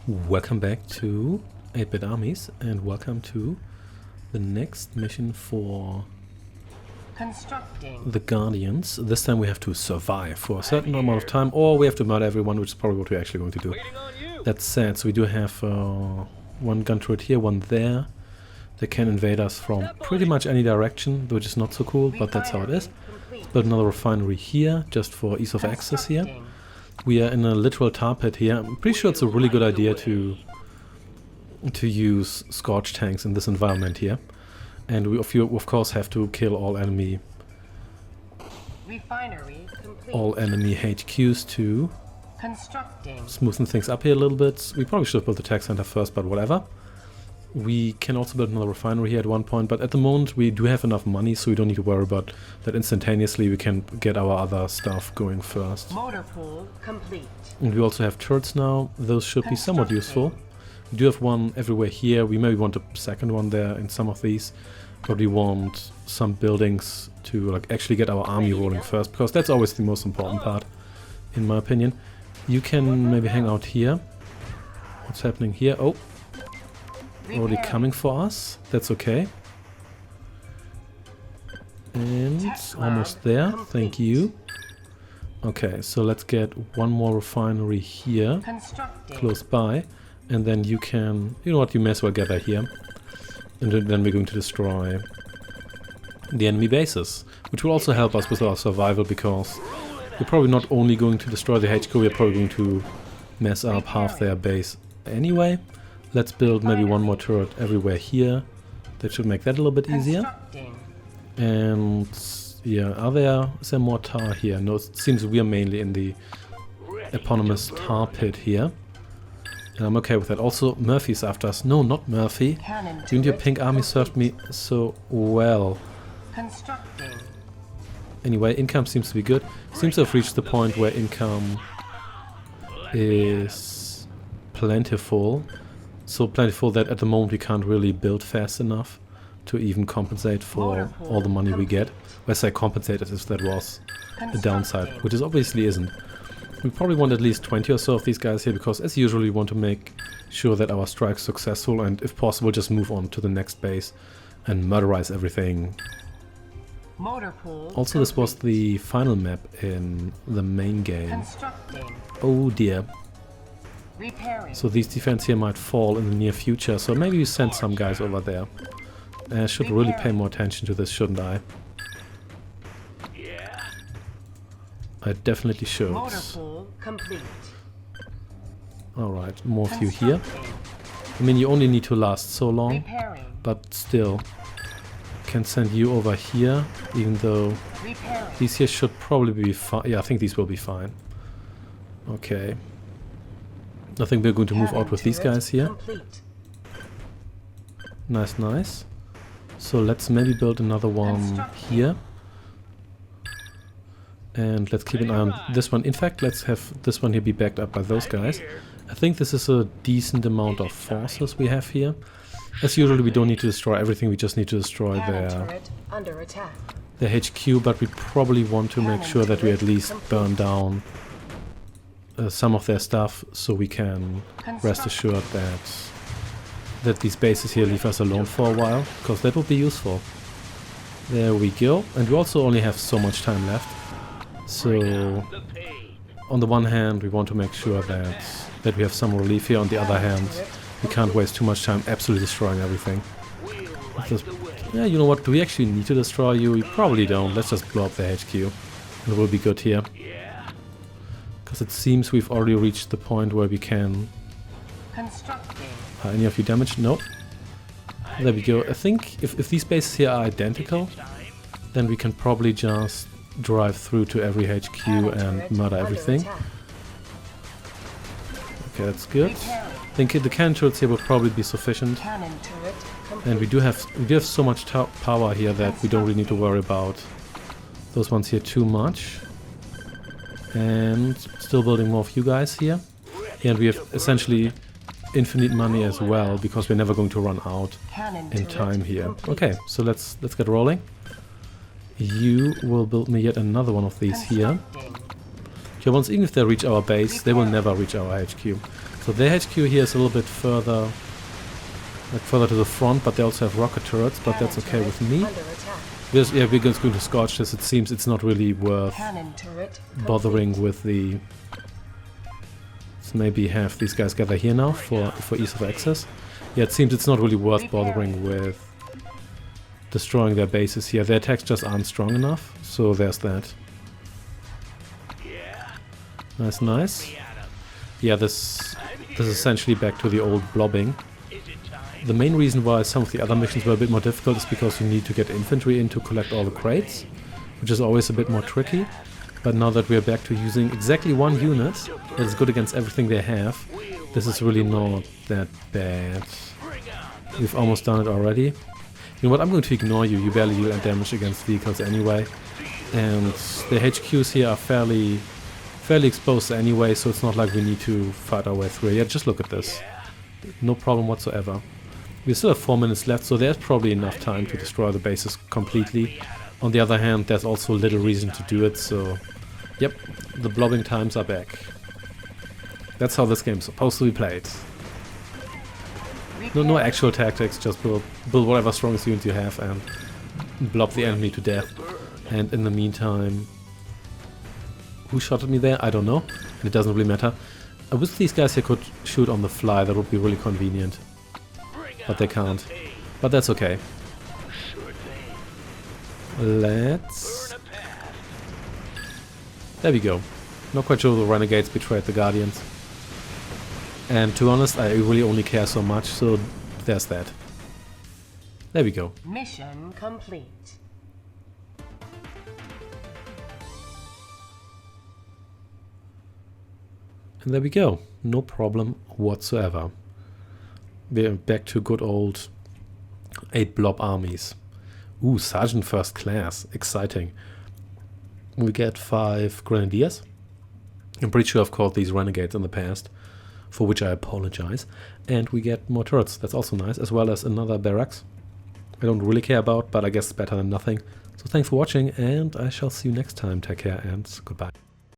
Welcome back to 8-Bit Armies and welcome to the next mission for the Guardians. This time we have to survive for a certain amount of time, or we have to murder everyone, which is probably what we're actually going to do. That's sad. So we do have one gun turret here, one there. They can invade us from pretty much any direction, which is not so cool, but that's how it is. Let's build another refinery here, just for ease of access here. We are in a literal tar pit here. I'm pretty sure it's a really good idea to use Scorch tanks in this environment here. And we of course have to kill all enemy HQs to smoothen things up here a little bit. We probably should have built the tech center first, but whatever. We can also build another refinery here at one point, but at the moment we do have enough money, so we don't need to worry about that instantaneously. We can get our other stuff going first. Motor pool complete. And we also have turrets now. Those should be somewhat useful. We do have one everywhere here. We maybe want a second one there in some of these, but we want some buildings to actually get our army rolling first, because that's always the most important part, in my opinion. You can maybe hang out here. What's happening here? Oh, already coming for us. That's okay. And almost there. Thank you. Okay, so let's get one more refinery here, close by. And then you can, you know what, you may as well gather here. And then we're going to destroy the enemy bases, which will also help us with our survival, because we're probably not only going to destroy the HQ, we're probably going to mess up half their base anyway. Let's build maybe one more turret everywhere here. That should make that a little bit easier. And yeah, is there more tar here? No, it seems we are mainly in the eponymous tar pit here. And I'm okay with that. Also, Murphy's after us. No, not Murphy. You and your pink army served me so well. Anyway, income seems to be good. Seems to have reached the point where income is plentiful. So plentiful that at the moment we can't really build fast enough to even compensate for all the money we get. Well, I say compensate as if that was a downside, which it obviously isn't. We probably want at least 20 or so of these guys here, because as usual we want to make sure that our strike's successful, and if possible just move on to the next base and murderize everything. Also, this was the final map in the main game. Oh dear. So these defense here might fall in the near future, so maybe we send some guys over there. I should really pay more attention to this, shouldn't I? I definitely should. Alright, more of you here. I mean, you only need to last so long, but still. Can send you over here, even though these here should probably be fine. Yeah, I think these will be fine. Okay. I think we're going to move out with these guys here. Nice, nice. So let's maybe build another one here. And let's keep an eye on this one. In fact, let's have this one here be backed up by those guys. I think this is a decent amount of forces we have here. As usual, we don't need to destroy everything, we just need to destroy their HQ, but we probably want to make sure that we at least burn down some of their stuff, so we can rest assured that these bases here leave us alone for a while, because that would be useful. There we go. And we also only have so much time left. So on the one hand we want to make sure that we have some relief here. On the other hand, we can't waste too much time absolutely destroying everything. Yeah, you know what, do we actually need to destroy you? We probably don't. Let's just blow up the HQ and we'll be good here. Because it seems we've already reached the point where we can... any of you damaged? No. There we go. I think if these bases here are identical, then we can probably just drive through to every HQ and murder everything. Okay, that's good. I think the cannon turrets here will probably be sufficient. And we do have so much power here that we don't really need to worry about those ones here too much. And still building more of you guys here. And we have essentially infinite money as well, because we're never going to run out in time here. Okay, so let's get rolling. You will build me yet another one of these here. Germans, even if they reach our base, they will never reach our HQ. So their HQ here is a little bit further, like further to the front, but they also have rocket turrets, but that's okay with me. Yeah, we're just going to scorch this. It seems it's not really worth bothering with the... Let's maybe have these guys gather here now for ease of access. Yeah, it seems it's not really worth bothering with destroying their bases here. Their attacks just aren't strong enough, so there's that. Nice, nice. Yeah, this is essentially back to the old blobbing. The main reason why some of the other missions were a bit more difficult is because you need to get infantry in to collect all the crates, which is always a bit more tricky. But now that we're back to using exactly one unit that is good against everything they have, this is really not that bad. We've almost done it already. You know what, I'm going to ignore you. You barely do damage against vehicles anyway. And the HQs here are fairly exposed anyway, so it's not like we need to fight our way through. Yeah, just look at this. No problem whatsoever. We still have 4 minutes left, so there's probably enough time to destroy the bases completely. On the other hand, there's also little reason to do it, so... Yep, the blobbing times are back. That's how this game's supposed to be played. No actual tactics, just build whatever strongest unit you have and blob the enemy to death. And in the meantime... Who shot at me there? I don't know. And it doesn't really matter. I wish these guys here could shoot on the fly, that would be really convenient. But they can't. But that's okay. Let's... There we go. Not quite sure the Renegades betrayed the Guardians. And to be honest, I really only care so much, so there's that. There we go. Mission complete. And there we go. No problem whatsoever. We're back to good old 8 blob armies. Ooh, Sergeant First Class. Exciting. We get 5 Grenadiers. I'm pretty sure I've called these Renegades in the past, for which I apologize. And we get more turrets. That's also nice, as well as another barracks. I don't really care about, but I guess it's better than nothing. So thanks for watching, and I shall see you next time. Take care and goodbye.